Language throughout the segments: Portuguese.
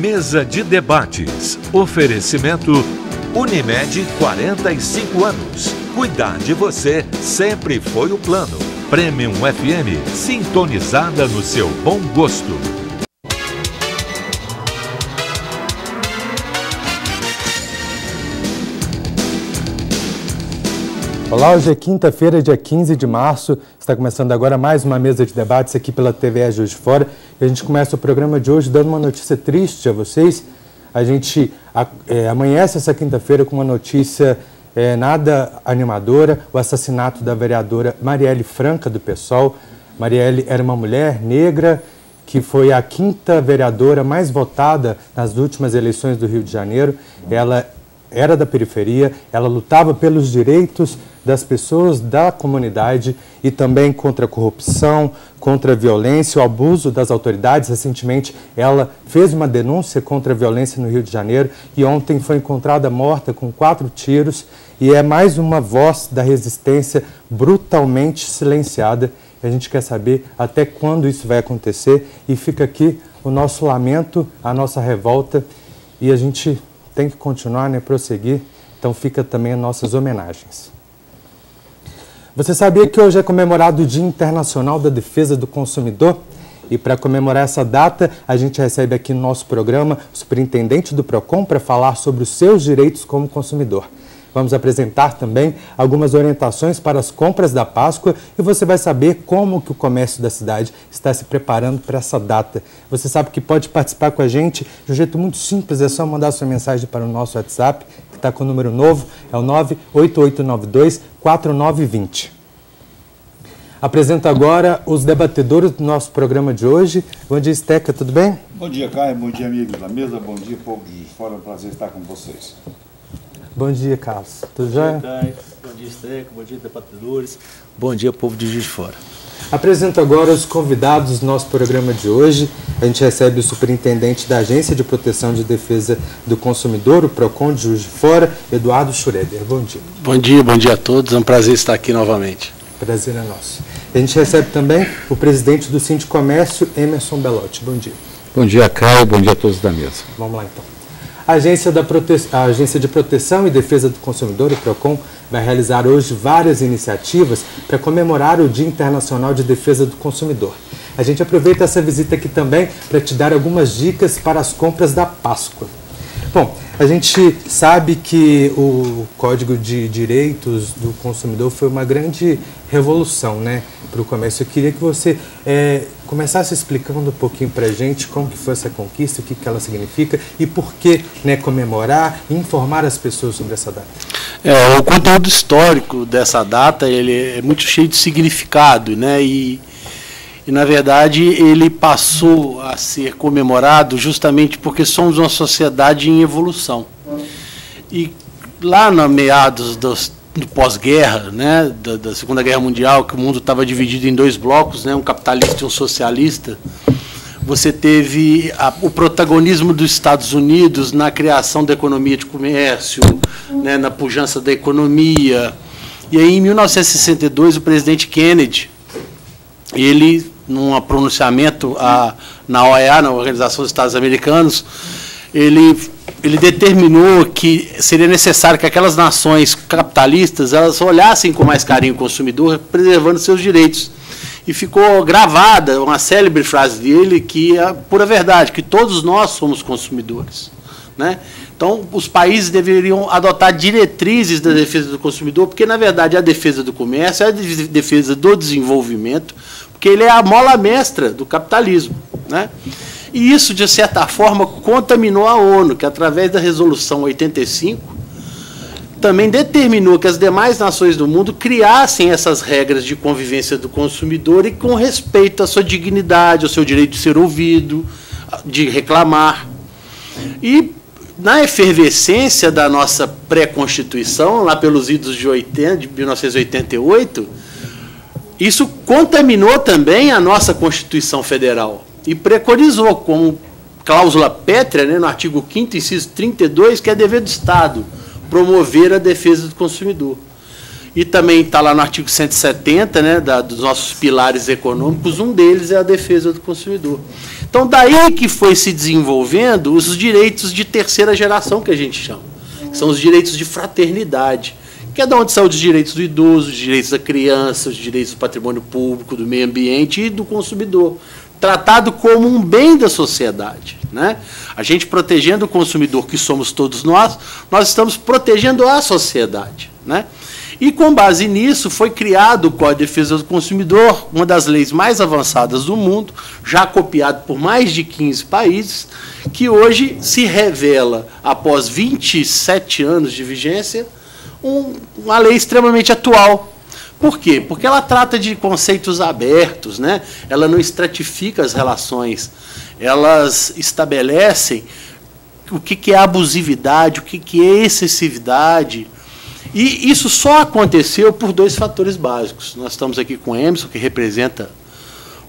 Mesa de debates. Oferecimento Unimed, 45 anos. Cuidar de você sempre foi o plano. Premium FM, sintonizada no seu bom gosto. Olá, hoje é quinta-feira, dia 15 de março. Está começando agora mais uma mesa de debates aqui pela TVE Juiz de Fora. E a gente começa o programa de hoje dando uma notícia triste a vocês. A gente amanhece essa quinta-feira com uma notícia nada animadora: o assassinato da vereadora Marielle Franca, do PSOL. Marielle era uma mulher negra que foi a quinta vereadora mais votada nas últimas eleições do Rio de Janeiro. Ela era da periferia, ela lutava pelos direitos das pessoas da comunidade e também contra a corrupção, contra a violência, o abuso das autoridades. Recentemente, ela fez uma denúncia contra a violência no Rio de Janeiro e ontem foi encontrada morta com 4 tiros e é mais uma voz da resistência brutalmente silenciada. A gente quer saber até quando isso vai acontecer e fica aqui o nosso lamento, a nossa revolta, e a gente tem que continuar, prosseguir, então fica também as nossas homenagens. Você sabia que hoje é comemorado o Dia Internacional da Defesa do Consumidor? E para comemorar essa data, a gente recebe aqui no nosso programa o superintendente do PROCON para falar sobre os seus direitos como consumidor. Vamos apresentar também algumas orientações para as compras da Páscoa e você vai saber como que o comércio da cidade está se preparando para essa data. Você sabe que pode participar com a gente de um jeito muito simples, é só mandar sua mensagem para o nosso WhatsApp, que está com o número novo, é o 98892-4920. Apresento agora os debatedores do nosso programa de hoje. Bom dia, Esteca, tudo bem? Bom dia, Caio, bom dia, amigos da mesa, bom dia, povo de Juiz de Fora, é um prazer estar com vocês. Bom dia, Carlos. Tudo já? Bom dia, Caio. Bom dia, Esteca. Bom dia, debatedores. Bom dia, povo de Juiz de Fora. Apresento agora os convidados do nosso programa de hoje. A gente recebe o superintendente da Agência de Proteção e Defesa do Consumidor, o PROCON de Juiz de Fora, Eduardo Schroeder. Bom dia. Bom dia a todos. É um prazer estar aqui novamente. Prazer é nosso. A gente recebe também o presidente do Sindicomércio, Emerson Belotti. Bom dia. Bom dia, Caio. Bom dia a todos da mesa. Vamos lá, então. A Agência de Proteção e Defesa do Consumidor, o PROCON, vai realizar hoje várias iniciativas para comemorar o Dia Internacional de Defesa do Consumidor. A gente aproveita essa visita aqui também para te dar algumas dicas para as compras da Páscoa. Bom, a gente sabe que o Código de Direitos do Consumidor foi uma grande revolução, para o comércio. Eu queria que você começasse explicando um pouquinho para a gente como que foi essa conquista, o que ela significa e por que comemorar e informar as pessoas sobre essa data. O conteúdo histórico dessa data ele é muito cheio de significado, e na verdade ele passou a ser comemorado justamente porque somos uma sociedade em evolução. E lá no meados do pós-guerra, da Segunda Guerra Mundial, que o mundo estava dividido em 2 blocos, um capitalista e um socialista, você teve o protagonismo dos Estados Unidos na criação da economia de comércio, na pujança da economia. E aí, em 1962, o presidente Kennedy, ele, num pronunciamento na OEA, na Organização dos Estados Americanos, ele determinou que seria necessário que aquelas nações capitalistas elas olhassem com mais carinho o consumidor, preservando seus direitos. E ficou gravada uma célebre frase dele, que é a pura verdade, que todos nós somos consumidores. Então, os países deveriam adotar diretrizes da defesa do consumidor, porque, na verdade, a defesa do comércio é a defesa do desenvolvimento, porque ele é a mola mestra do capitalismo. E isso, de certa forma, contaminou a ONU, que, através da Resolução 85, também determinou que as demais nações do mundo criassem essas regras de convivência do consumidor e com respeito à sua dignidade, ao seu direito de ser ouvido, de reclamar. E, na efervescência da nossa pré-constituição, lá pelos idos de 1988, isso contaminou também a nossa Constituição Federal e preconizou como cláusula pétrea, no artigo 5º, inciso 32, que é dever do Estado promover a defesa do consumidor. E também está lá no artigo 170, né, dos nossos pilares econômicos, um deles é a defesa do consumidor. Então, daí que foi se desenvolvendo os direitos de terceira geração, que a gente chama, que são os direitos de fraternidade, que é de onde são os direitos do idoso, os direitos da criança, os direitos do patrimônio público, do meio ambiente e do consumidor, tratado como um bem da sociedade, né? A gente protegendo o consumidor, que somos todos nós estamos protegendo a sociedade, né? E com base nisso foi criado o Código de Defesa do Consumidor, uma das leis mais avançadas do mundo, já copiado por mais de 15 países, que hoje se revela, após 27 anos de vigência, uma lei extremamente atual. Por quê? Porque ela trata de conceitos abertos, né? Ela não estratifica as relações, elas estabelecem o que é abusividade, o que é excessividade. E isso só aconteceu por dois fatores básicos. Nós estamos aqui com o Emerson, que representa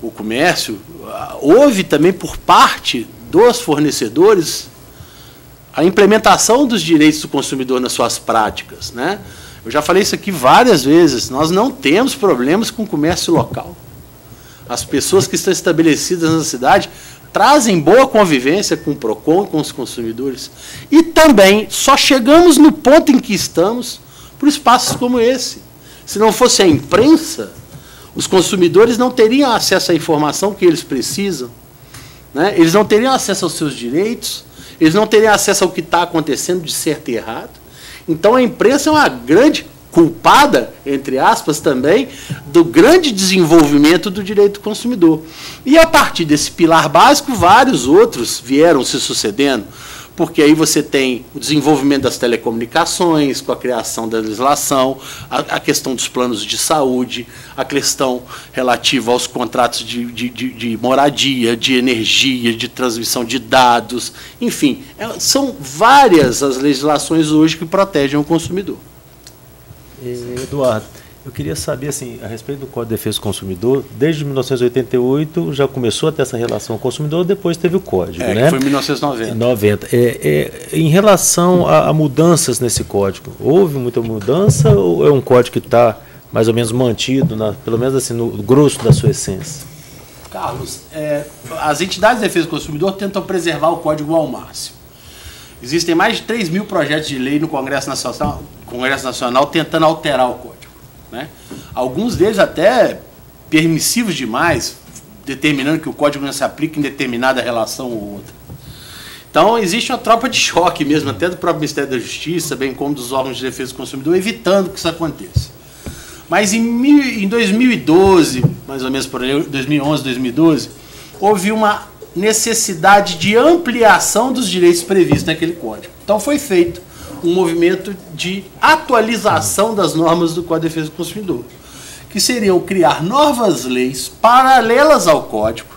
o comércio. Houve também, por parte dos fornecedores, a implementação dos direitos do consumidor nas suas práticas, né? Eu já falei isso aqui várias vezes, nós não temos problemas com o comércio local. As pessoas que estão estabelecidas na cidade trazem boa convivência com o PROCON, com os consumidores. E também só chegamos no ponto em que estamos por espaços como esse. Se não fosse a imprensa, os consumidores não teriam acesso à informação que eles precisam, né? Eles não teriam acesso aos seus direitos, eles não teriam acesso ao que está acontecendo de certo e errado. Então a imprensa é uma grande culpada, entre aspas, também, do grande desenvolvimento do direito do consumidor. E a partir desse pilar básico, vários outros vieram se sucedendo, porque aí você tem o desenvolvimento das telecomunicações, com a criação da legislação, a questão dos planos de saúde, a questão relativa aos contratos de moradia, de energia, de transmissão de dados, enfim, são várias as legislações hoje que protegem o consumidor. Eduardo, eu queria saber, assim, a respeito do Código de Defesa do Consumidor, desde 1988 já começou a ter essa relação com o consumidor, depois teve o Código, né? Que foi em 1990. Em relação a mudanças nesse Código, houve muita mudança ou é um Código que está mais ou menos mantido, pelo menos assim, no grosso da sua essência? Carlos, as entidades de defesa do consumidor tentam preservar o Código ao máximo. Existem mais de 3 mil projetos de lei no Congresso Nacional tentando alterar o Código, né? Alguns deles até permissivos demais, determinando que o Código não se aplique em determinada relação ou outra. Então, existe uma tropa de choque mesmo, até do próprio Ministério da Justiça, bem como dos órgãos de defesa do consumidor, evitando que isso aconteça. Mas em 2012, mais ou menos por aí, 2011, 2012, houve uma necessidade de ampliação dos direitos previstos naquele Código. Então, foi feito um movimento de atualização das normas do Código de Defesa do Consumidor, que seriam criar novas leis paralelas ao Código,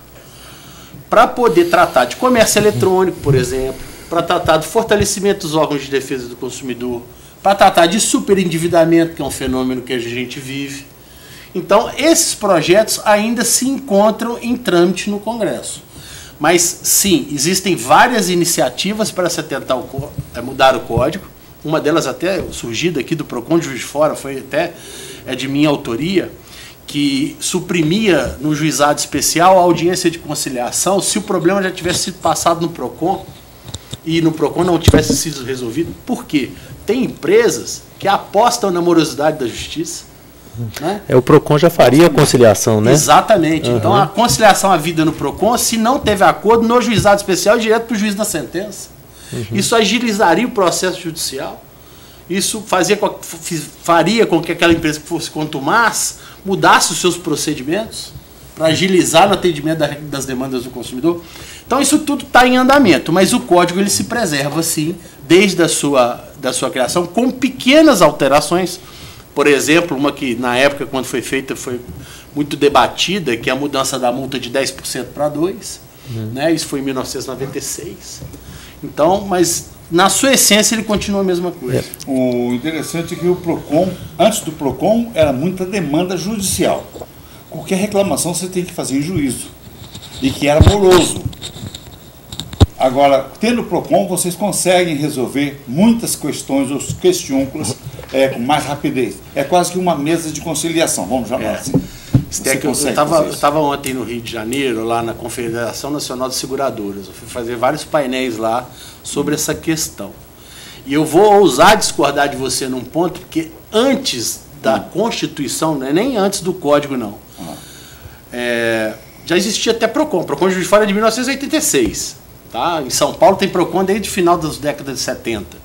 para poder tratar de comércio eletrônico, por exemplo, para tratar do fortalecimento dos órgãos de defesa do consumidor, para tratar de superendividamento, que é um fenômeno que a gente vive. Então, esses projetos ainda se encontram em trâmite no Congresso. Mas, sim, existem várias iniciativas para se tentar mudar o Código. Uma delas até surgida aqui do PROCON de Juiz de Fora, foi até de minha autoria, que suprimia no juizado especial a audiência de conciliação se o problema já tivesse sido passado no PROCON e no PROCON não tivesse sido resolvido. Por quê? Tem empresas que apostam na morosidade da justiça, né? O PROCON já faria a conciliação, né? Exatamente. Então, a conciliação havida no PROCON, se não teve acordo, no juizado especial, direto para o juiz da sentença. Isso agilizaria o processo judicial. Isso faria com que aquela empresa que fosse contumaz mudasse os seus procedimentos para agilizar no atendimento das demandas do consumidor. Então, isso tudo está em andamento, mas o Código ele se preserva, sim, desde a sua criação, com pequenas alterações. Por exemplo, uma que na época, quando foi feita, foi muito debatida, que é a mudança da multa de 10% para 2%. Né? Isso foi em 1996. Então, mas na sua essência ele continua a mesma coisa. O interessante é que o PROCON, antes do PROCON, era muita demanda judicial. Qualquer reclamação você tem que fazer em juízo. E que era moroso. Agora, tendo o PROCON, vocês conseguem resolver muitas questões, os questiúnculos, com mais rapidez. É quase que uma mesa de conciliação, vamos chamar assim. Eu estava ontem no Rio de Janeiro, lá na Confederação Nacional de Seguradoras. Eu fui fazer vários painéis lá sobre essa questão. E eu vou ousar discordar de você num ponto, porque antes da Constituição, não é nem antes do Código, não. Já existia até PROCON. PROCON de Juiz de Fora é de 1986. Tá? Em São Paulo tem PROCON desde o final das décadas de 70.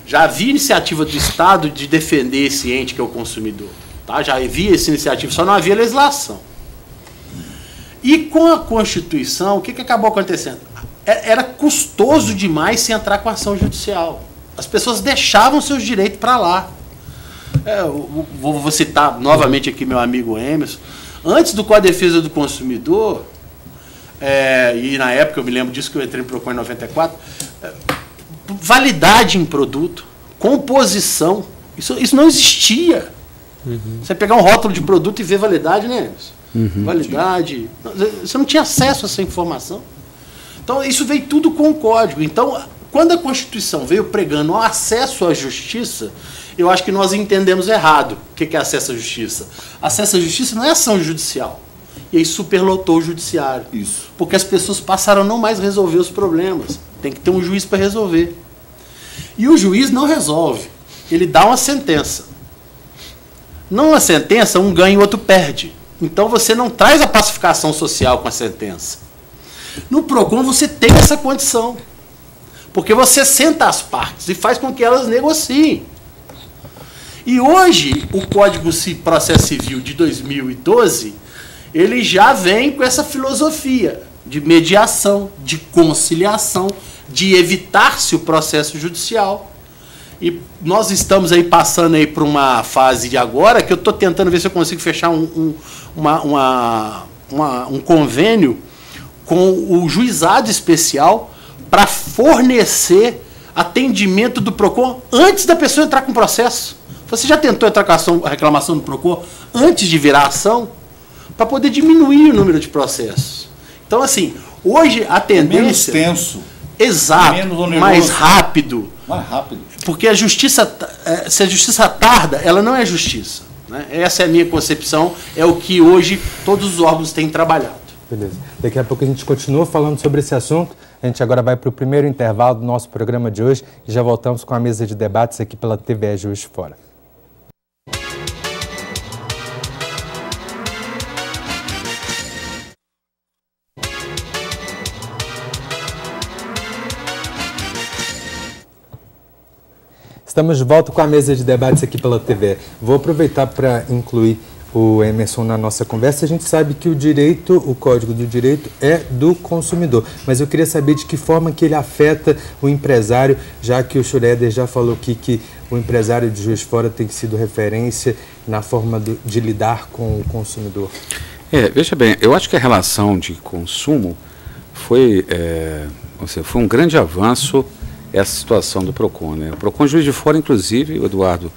Já havia iniciativa do Estado de defender esse ente que é o consumidor. Tá? Já havia essa iniciativa, só não havia legislação. E com a Constituição, o que acabou acontecendo? Era custoso demais se entrar com ação judicial. As pessoas deixavam seus direitos para lá. Vou citar novamente aqui meu amigo Emerson. Antes do Código de Defesa do Consumidor, e na época eu me lembro disso que eu entrei no PROCON em 94, validade em produto, composição, isso não existia. Você pegar um rótulo de produto e ver validade, né, Emerson? Validade. Você não tinha acesso a essa informação. Então, isso veio tudo com o Código. Então, quando a Constituição veio pregando o acesso à justiça, eu acho que nós entendemos errado o que é acesso à justiça. Acesso à justiça não é ação judicial. E aí superlotou o judiciário. Isso. Porque as pessoas passaram a não mais resolver os problemas. Tem que ter um juiz para resolver. E o juiz não resolve. Ele dá uma sentença. Numa sentença, um ganha e o outro perde. Então você não traz a pacificação social com a sentença. No PROCON você tem essa condição. Porque você senta as partes e faz com que elas negociem. E hoje, o Código de Processo Civil de 2012, ele já vem com essa filosofia de mediação, de conciliação, de evitar-se o processo judicial. E nós estamos aí passando aí por uma fase de agora que eu estou tentando ver se eu consigo fechar um convênio com o juizado especial para fornecer atendimento do PROCON antes da pessoa entrar com o processo. Você já tentou entrar com a reclamação do PROCON antes de virar ação? Para poder diminuir o número de processos. Então, assim, hoje a tendência... Menos tenso. Exato, menos mais rápido. Mais rápido. Porque a justiça, se a justiça tarda, ela não é justiça. Né? Essa é a minha concepção, é o que hoje todos os órgãos têm trabalhado. Beleza. Daqui a pouco a gente continua falando sobre esse assunto. A gente agora vai para o primeiro intervalo do nosso programa de hoje e já voltamos com a mesa de debates aqui pela TVE Juiz de Fora. Estamos de volta com a mesa de debates aqui pela TV. Vou aproveitar para incluir o Emerson na nossa conversa. A gente sabe que o Código do Direito é do consumidor, mas eu queria saber de que forma que ele afeta o empresário, já que o Schroeder já falou aqui que o empresário de Juiz de Fora tem sido referência na forma de lidar com o consumidor. Veja bem, eu acho que a relação de consumo foi um grande avanço essa situação do PROCON, né? O PROCON Juiz de Fora, inclusive, o Eduardo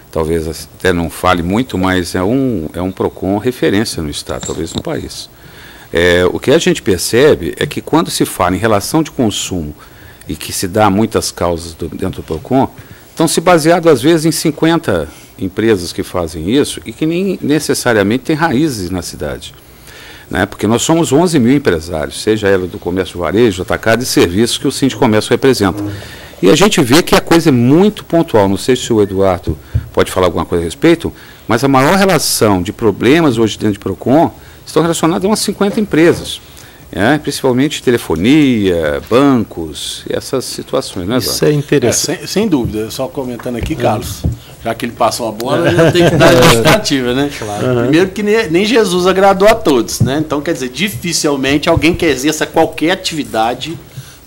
talvez até não fale muito, mas é um PROCON referência no Estado, talvez no país. O que a gente percebe é que quando se fala em relação de consumo e que se dá muitas causas dentro do PROCON, estão se baseado às vezes em 50 empresas que fazem isso e que nem necessariamente têm raízes na cidade. Né? Porque nós somos 11 mil empresários, seja ela do comércio varejo, atacado e serviços que o Sindicomércio representa. E a gente vê que a coisa é muito pontual. Não sei se o Eduardo pode falar alguma coisa a respeito, mas a maior relação de problemas hoje dentro de PROCON estão relacionados a umas 50 empresas. Principalmente telefonia, bancos, essas situações. Né, isso é interessante. Sem dúvida, só comentando aqui, Carlos, já que ele passou a bola, já tem que dar a justificativa, né? Claro. Primeiro que nem Jesus agradou a todos, né? Então, quer dizer, dificilmente alguém que exerça qualquer atividade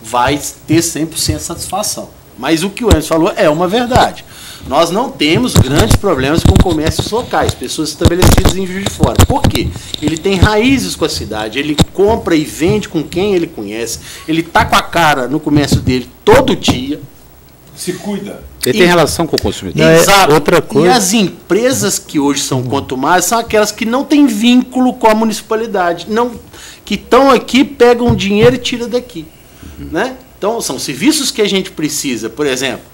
vai ter 100% de satisfação. Mas o que o Emerson falou é uma verdade. Nós não temos grandes problemas com comércios locais, pessoas estabelecidas em Juiz de Fora. Por quê? Ele tem raízes com a cidade, ele compra e vende com quem ele conhece, ele está com a cara no comércio dele todo dia. Se cuida. Ele tem relação com o consumidor. Exato. Outra coisa. E as empresas que hoje são contumadas são aquelas que não têm vínculo com a municipalidade, que estão aqui, pegam dinheiro e tiram daqui. Né? Então, são serviços que a gente precisa. Por exemplo,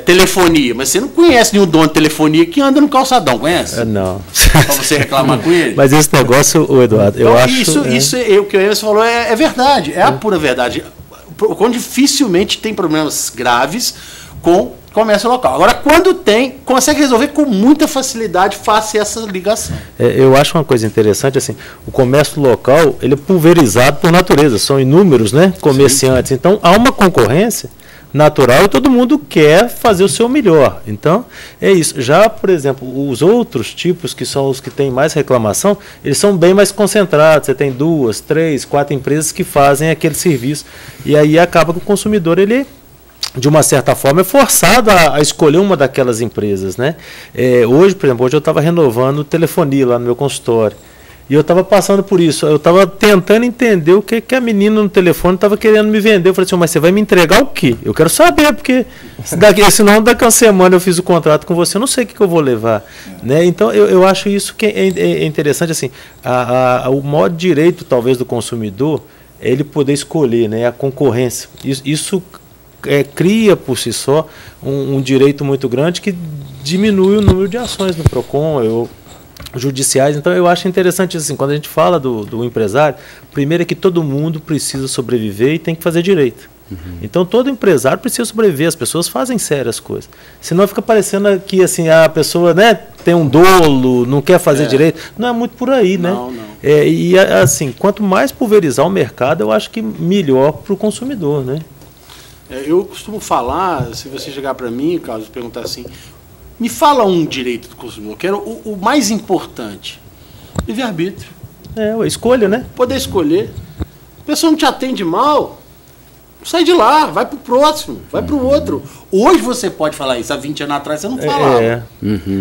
telefonia, mas você não conhece nenhum dono de telefonia que anda no calçadão, conhece? Não. Para você reclamar com ele? Mas esse negócio, Eduardo, eu acho... Isso o que o Emerson falou é verdade, é a pura verdade. Quando dificilmente tem problemas graves com comércio local. Agora, quando tem, consegue resolver com muita facilidade, faça essa ligação. Eu acho uma coisa interessante, assim, o comércio local, ele é pulverizado por natureza, são inúmeros, né, comerciantes. Sim. Então, há uma concorrência natural e todo mundo quer fazer o seu melhor. Então, é isso. Já, por exemplo, os outros tipos, que são os que têm mais reclamação, eles são bem mais concentrados. Você tem 2, 3, 4 empresas que fazem aquele serviço. E aí acaba que o consumidor, ele, de uma certa forma, é forçado a escolher uma daquelas empresas, né? Hoje, por exemplo, eu estava renovando telefonia lá no meu consultório. E eu estava passando por isso, eu estava tentando entender o que a menina no telefone estava querendo me vender. Eu falei assim, mas você vai me entregar o quê? Eu quero saber, porque senão daqui a uma semana eu fiz o contrato com você, eu não sei o que eu vou levar. Né? Então, eu acho isso que é interessante, assim, o maior direito, talvez, do consumidor é ele poder escolher, né? A concorrência. Isso cria, por si só, um direito muito grande que diminui o número de ações no PROCON, judiciais. Então eu acho interessante assim, quando a gente fala do empresário, primeiro é que todo mundo precisa sobreviver e tem que fazer direito. Então todo empresário precisa sobreviver, as pessoas fazem sérias coisas. Senão fica parecendo que assim, a pessoa, né, tem um dolo, não quer fazer direito. Não é muito por aí, né? Não. E assim, quanto mais pulverizar o mercado, eu acho que melhor para o consumidor, né? Eu costumo falar, se você chegar para mim, Carlos, perguntar assim, me fala um direito do consumidor, que era o mais importante. Livre-arbítrio. A escolha, né? Poder escolher. A pessoa não te atende mal, sai de lá, vai para o próximo, vai para o outro. Hoje você pode falar isso, há 20 anos atrás você não falava.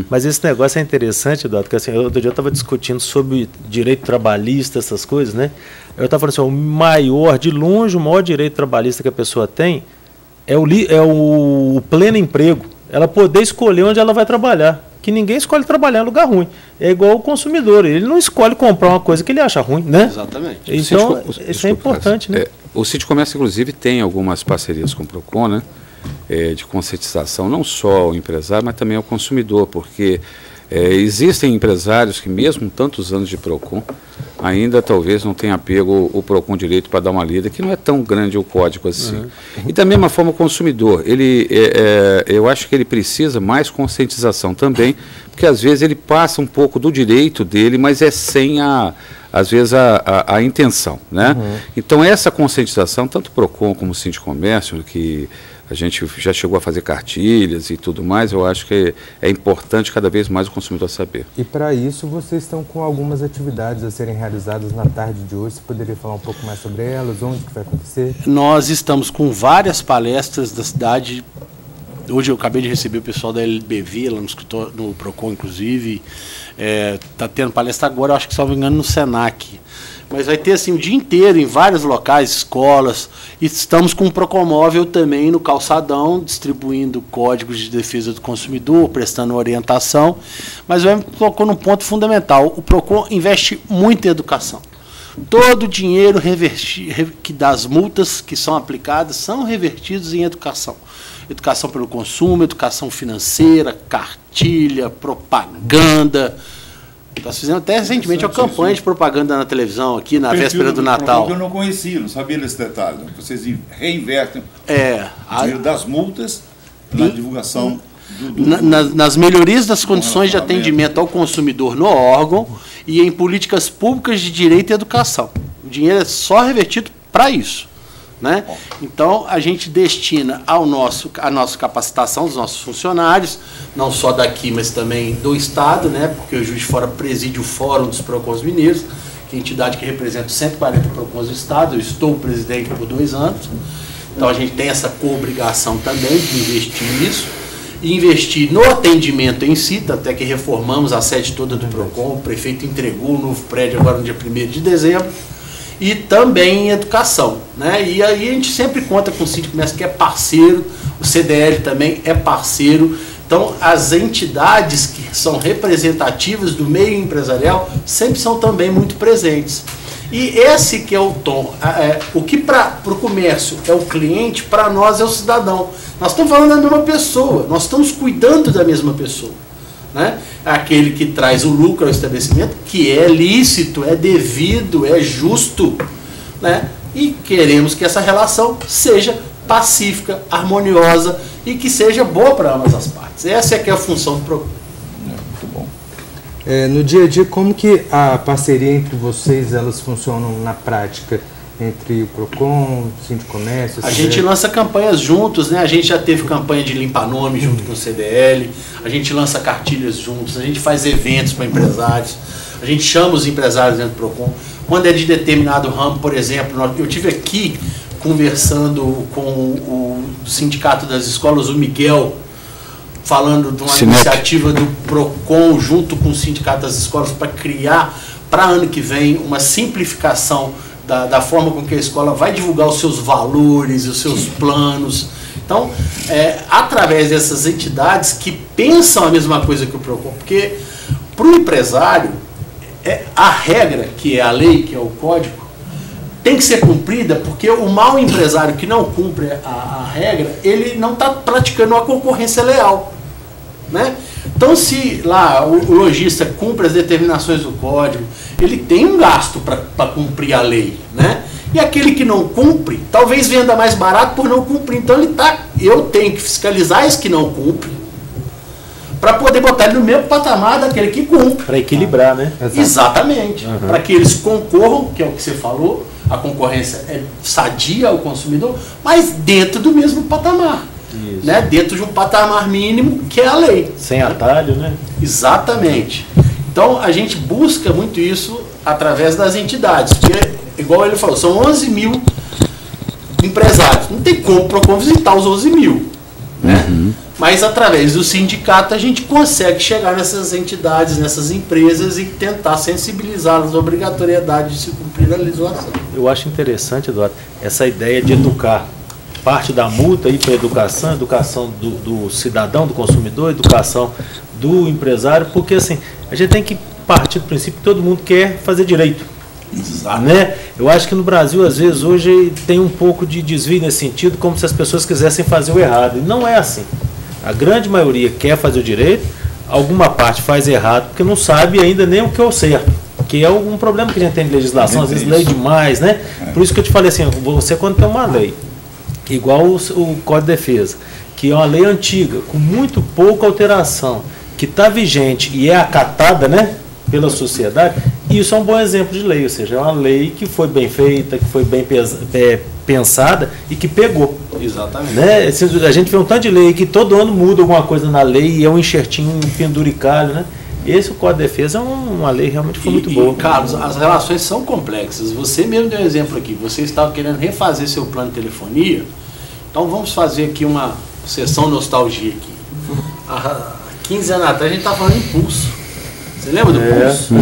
Mas esse negócio é interessante, Eduardo, porque assim, outro dia eu estava discutindo sobre direito trabalhista, essas coisas, né? Eu estava falando assim, de longe, o maior direito trabalhista que a pessoa tem é o pleno emprego. Ela poder escolher onde ela vai trabalhar. Que ninguém escolhe trabalhar em lugar ruim. É igual o consumidor. Ele não escolhe comprar uma coisa que ele acha ruim, né? Exatamente. Então, isso é importante, né? O Sindicomércio, inclusive, tem algumas parcerias com o PROCON, né? De conscientização, não só ao empresário, mas também ao consumidor, porque existem empresários que, mesmo tantos anos de PROCON, ainda talvez não tenha pego o PROCON direito para dar uma lida, que não é tão grande o código assim. E da mesma forma o consumidor, eu acho que ele precisa mais conscientização também, porque às vezes ele passa um pouco do direito dele, mas é sem às vezes a intenção, né? Então essa conscientização, tanto o PROCON como o Sindicomércio, que a gente já chegou a fazer cartilhas e tudo mais, eu acho que é importante cada vez mais o consumidor saber. E para isso vocês estão com algumas atividades a serem realizadas na tarde de hoje. Você poderia falar um pouco mais sobre elas? Onde que vai acontecer? Nós estamos com várias palestras da cidade. Hoje eu acabei de receber o pessoal da LBV, lá no escritório, no PROCON, inclusive. Está tendo palestra agora, eu acho que, se não me engano, no SENAC. Mas vai ter assim o dia inteiro em vários locais, escolas. E estamos com um Procomóvel também no calçadão, distribuindo códigos de defesa do consumidor, prestando orientação. Mas o Emerson tocou num ponto fundamental. O PROCON investe muito em educação. Todo o dinheiro das multas que são aplicadas são revertidos em educação. Educação pelo consumo, educação financeira, cartilha, propaganda. Nós fizemos até recentemente uma campanha de propaganda na televisão aqui, na véspera do Natal. Eu não conhecia, não sabia desse detalhe. Vocês reinvertem o dinheiro das multas na divulgação nas melhorias das condições de atendimento ao consumidor no órgão e em políticas públicas de direito e educação. O dinheiro é só revertido para isso. Né? Então a gente destina a nossa capacitação dos nossos funcionários, não só daqui, mas também do Estado, né? Porque o Juiz de Fora preside o Fórum dos PROCONs Mineiros, que é a entidade que representa 140 PROCONs do Estado. Eu estou presidente por 2 anos, então a gente tem essa co-obrigação também de investir nisso e investir no atendimento em si, até que reformamos a sede toda do PROCON. O prefeito entregou o novo prédio agora no dia 1º de dezembro. E também em educação, né? E aí a gente sempre conta com o Sindicomércio, que é parceiro, o CDL também é parceiro. Então as entidades que são representativas do meio empresarial sempre são também muito presentes. E esse que é o tom. O que para o comércio é o cliente, para nós é o cidadão. Nós estamos falando da mesma pessoa, nós estamos cuidando da mesma pessoa. Né? Aquele que traz o lucro ao estabelecimento, que é lícito, é devido, é justo. Né? E queremos que essa relação seja pacífica, harmoniosa e que seja boa para ambas as partes. Essa é que é a função do PROCON. Muito bom. No dia a dia, como que a parceria entre vocês, elas funcionam na prática? Entre o PROCON, o Sindicomércio... A gente lança campanhas juntos, né? A gente já teve campanha de limpar nome junto com o CDL, a gente lança cartilhas juntos, a gente faz eventos para empresários, a gente chama os empresários dentro do PROCON. Quando é de determinado ramo, por exemplo, eu tive aqui conversando com o Sindicato das Escolas, o Miguel, falando de uma iniciativa do PROCON junto com o Sindicato das Escolas para criar, para ano que vem, uma simplificação da forma com que a escola vai divulgar os seus valores, os seus planos. Então, através dessas entidades que pensam a mesma coisa que o PROCON, porque para o empresário, a regra, que é a lei, que é o código, tem que ser cumprida, porque o mau empresário que não cumpre a regra, ele não está praticando uma concorrência leal. Né? Então, se lá o lojista cumpre as determinações do código, ele tem um gasto para cumprir a lei. Né? E aquele que não cumpre, talvez venda mais barato por não cumprir. Então, eu tenho que fiscalizar esse que não cumpre, para poder botar ele no mesmo patamar daquele que cumpre. Para equilibrar, né? Exatamente. Para que eles concorram, que é o que você falou, a concorrência é sadia ao consumidor, mas dentro do mesmo patamar. Né? Dentro de um patamar mínimo, que é a lei. Sem atalho, né? Exatamente. Então, a gente busca muito isso através das entidades. Porque, igual ele falou, são 11 mil empresários. Não tem como o PROCON visitar os 11 mil. Né? Mas através do sindicato a gente consegue chegar nessas entidades, nessas empresas e tentar sensibilizá-las à obrigatoriedade de se cumprir a legislação. Eu acho interessante, Eduardo, essa ideia de educar. Parte da multa para a educação do cidadão, do consumidor, educação do empresário, porque assim, a gente tem que partir do princípio que todo mundo quer fazer direito. Exato. Né? Eu acho que no Brasil, às vezes, hoje tem um pouco de desvio nesse sentido, como se as pessoas quisessem fazer o errado. E não é assim. A grande maioria quer fazer o direito, alguma parte faz errado, porque não sabe ainda nem o que é o certo. Que é um problema que a gente tem de legislação, às vezes lei demais, né? Por isso que eu te falei assim, você quando tem uma lei, igual o Código de Defesa, que é uma lei antiga, com muito pouca alteração, que está vigente e é acatada, né, pela sociedade, isso é um bom exemplo de lei, ou seja, é uma lei que foi bem feita, que foi bem pensada e que pegou. Exatamente. Né? A gente vê um tanto de lei que todo ano muda alguma coisa na lei e é um enxertinho, um penduricalho, né? Esse Código de Defesa é uma lei realmente foi muito boa. Carlos, as relações são complexas. Você mesmo deu um exemplo aqui. Você estava querendo refazer seu plano de telefonia. Então vamos fazer aqui uma sessão nostalgia aqui. Há 15 anos atrás a gente estava falando em pulso. Você lembra do pulso?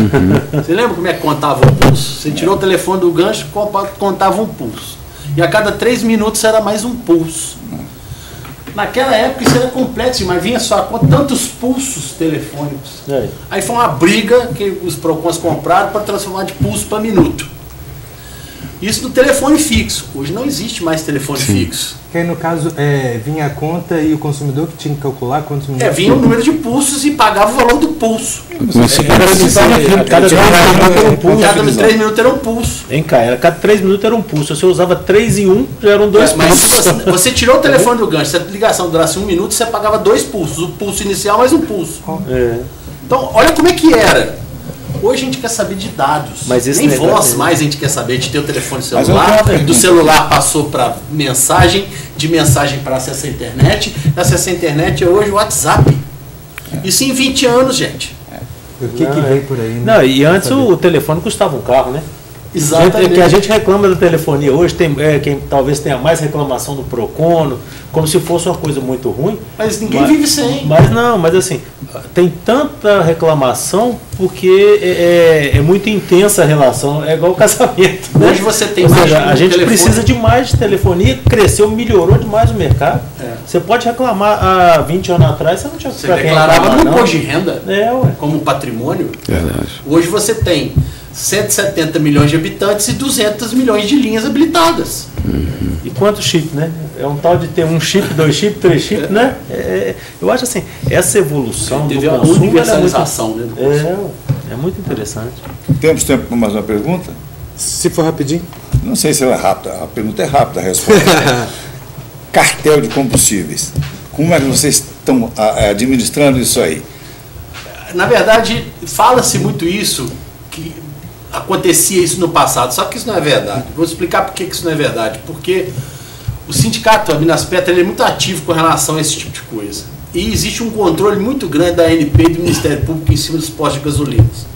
Você lembra como é que contava o pulso? Você tirou o telefone do gancho e contava um pulso. E a cada 3 minutos era mais um pulso. Naquela época isso era complexo, mas vinha só com tantos pulsos telefônicos. Aí foi uma briga que os PROCONs compraram para transformar de pulso para minuto. Isso do telefone fixo. Hoje não existe mais telefone fixo. Que aí, no caso, vinha a conta e o consumidor que tinha que calcular quantos minutos... vinha o número de pulsos e pagava o valor do pulso. Cada 3 minutos era um pulso. Cada 3 minutos era um pulso. Se você usava 3 em 1, já eram 2 mas pulsos. se você tirou o telefone do gancho, se a ligação durasse 1 minuto, você pagava 2 pulsos. O pulso inicial mais um pulso. Então, olha como é que era. Hoje a gente quer saber de dados. Mas nem voz mais a gente quer saber. A gente tem o telefone celular, do celular passou para mensagem, de mensagem para acesso à internet. Acesso à internet é hoje o WhatsApp. Isso em 20 anos, gente. O que veio por aí? Não, e antes o telefone custava um carro, né? Exatamente. Que a gente reclama da telefonia hoje, quem talvez tenha mais reclamação do PROCON, como se fosse uma coisa muito ruim. Mas ninguém vive sem. Mas assim, tem tanta reclamação porque é muito intensa a relação, é igual o casamento. Né? Hoje você tem mais a gente precisa de mais de telefonia, cresceu, melhorou demais o mercado. Você pode reclamar há 20 anos atrás, você não tinha Você declarava no imposto de renda como patrimônio. Verdade. Hoje você tem 170 milhões de habitantes e 200 milhões de linhas habilitadas. E quantos chips, né? É um tal de ter um chip, 2 chips, 3 chips, né? Eu acho assim, essa evolução teve do a consumo universalização, né, do consumo. É muito interessante. Temos tempo para mais uma pergunta? Se for rapidinho. Não sei se ela é rápida, a pergunta é rápida, a resposta. Cartel de combustíveis. Como é que vocês estão administrando isso aí? Na verdade, fala-se muito isso, que acontecia isso no passado, só que isso não é verdade. Vou explicar por que isso não é verdade. Porque o sindicato, a Minaspetra, ele é muito ativo com relação a esse tipo de coisa. E existe um controle muito grande da ANP e do Ministério Público em cima dos postos de gasolinas.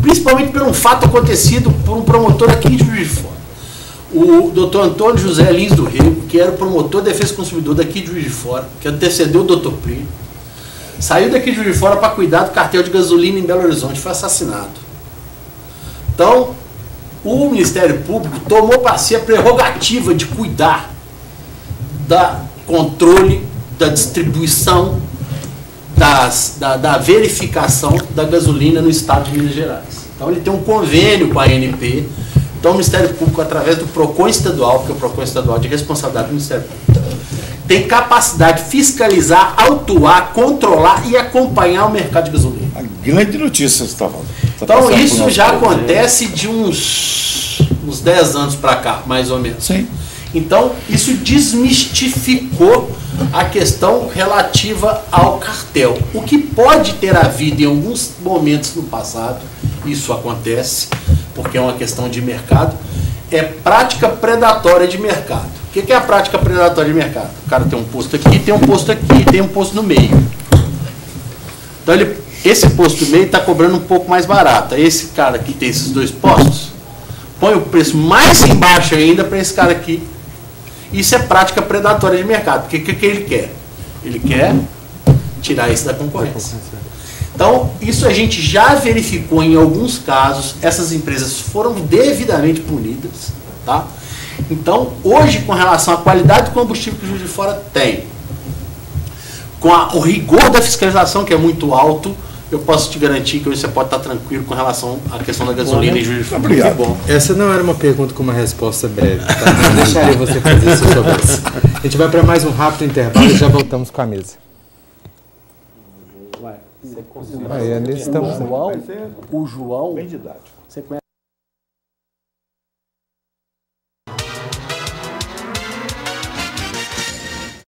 Principalmente por um fato acontecido por um promotor aqui de Juiz de Fora. O doutor Antônio José Lins do Rego, que era o promotor de defesa do consumidor daqui de Juiz de Fora, que antecedeu o doutor Plínio, saiu daqui de Juiz de Fora para cuidar do cartel de gasolina em Belo Horizonte, foi assassinado. Então, o Ministério Público tomou para si a prerrogativa de cuidar da controle, da distribuição, da verificação da gasolina no estado de Minas Gerais. Então, ele tem um convênio com a ANP. Então, o Ministério Público, através do PROCON estadual, que é o PROCON estadual de responsabilidade do Ministério Público, tem capacidade de fiscalizar, autuar, controlar e acompanhar o mercado de gasolina. A grande notícia que você está falando. Então, isso já acontece de uns 10 anos para cá, mais ou menos. Sim. Então, isso desmistificou a questão relativa ao cartel. O que pode ter havido em alguns momentos no passado, isso acontece, porque é uma questão de mercado, é prática predatória de mercado. O que é a prática predatória de mercado? O cara tem um posto aqui, tem um posto aqui, tem um posto no meio. Então, esse posto do meio está cobrando um pouco mais barato. Esse cara aqui tem esses 2 postos, põe o preço mais embaixo ainda para esse cara aqui. Isso é prática predatória de mercado. O que ele quer? Ele quer tirar isso da concorrência. Então, isso a gente já verificou em alguns casos. Essas empresas foram devidamente punidas. Tá? Então, hoje, com relação à qualidade do combustível que o Juiz de Fora tem, com o rigor da fiscalização, que é muito alto, eu posso te garantir que hoje você pode estar tranquilo com relação à questão da gasolina em Juiz de Fora. Obrigado. Que bom. Essa não era uma pergunta com uma resposta breve, tá? Não deixaria você fazer isso sobre isso. A gente vai para mais um rápido intervalo e já voltamos com a mesa. Aí, estamos... O João, Bem didático. você conhece?